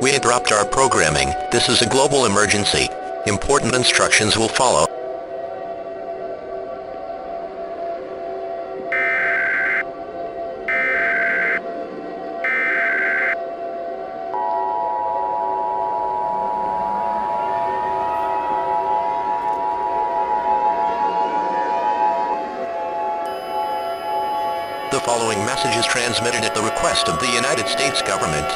We interrupt our programming. This is a global emergency. Important instructions will follow. The following message is transmitted at the request of the United States government.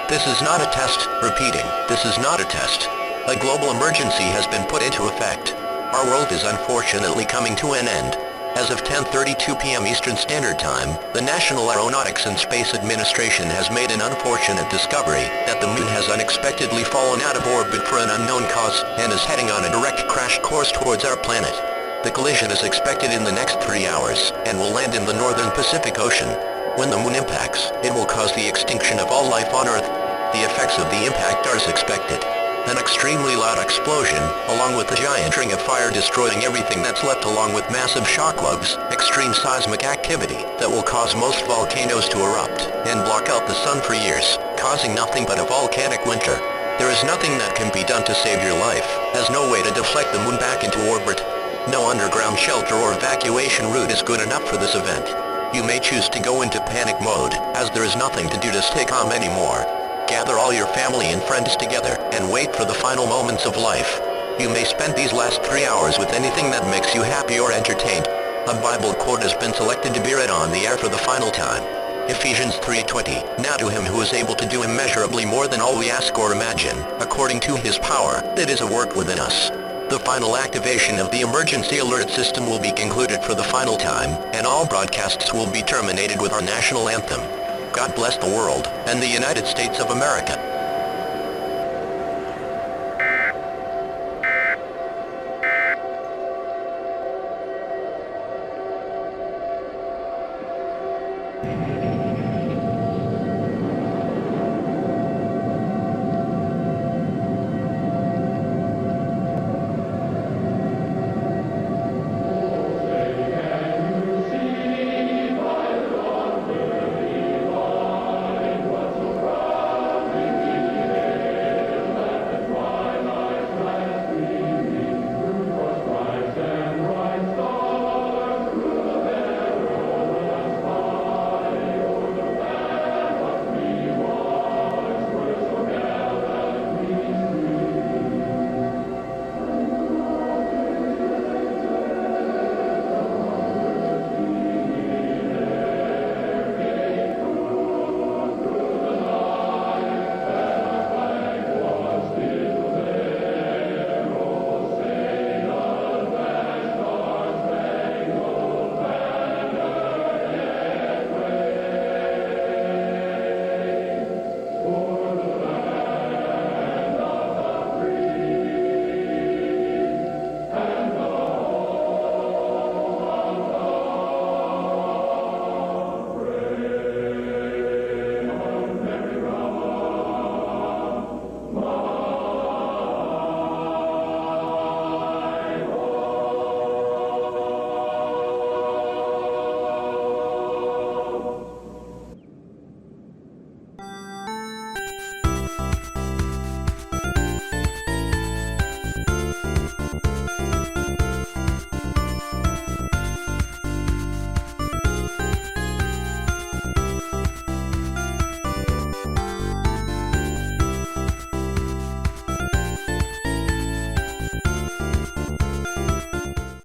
This is not a test. Repeating, this is not a test. A global emergency has been put into effect. Our world is unfortunately coming to an end. As of 10:32 p.m. Eastern Standard Time, the National Aeronautics and Space Administration has made an unfortunate discovery that the moon has unexpectedly fallen out of orbit for an unknown cause and is heading on a direct crash course towards our planet. The collision is expected in the next 3 hours and will land in the northern Pacific Ocean. When the moon impacts, it will cause the extinction of all life on Earth. The effects of the impact are as expected. An extremely loud explosion, along with a giant ring of fire destroying everything that's left, along with massive shock waves, extreme seismic activity that will cause most volcanoes to erupt and block out the sun for years, causing nothing but a volcanic winter. There is nothing that can be done to save your life, as no way to deflect the moon back into orbit. No underground shelter or evacuation route is good enough for this event. You may choose to go into panic mode, as there is nothing to do to stay calm anymore. Gather all your family and friends together, and wait for the final moments of life. You may spend these last 3 hours with anything that makes you happy or entertained. A Bible quote has been selected to be read on the air for the final time. Ephesians 3:20, Now to him who is able to do immeasurably more than all we ask or imagine, according to his power that is at work within us. The final activation of the emergency alert system will be concluded for the final time, and all broadcasts will be terminated with our national anthem. God bless the world, and the United States of America.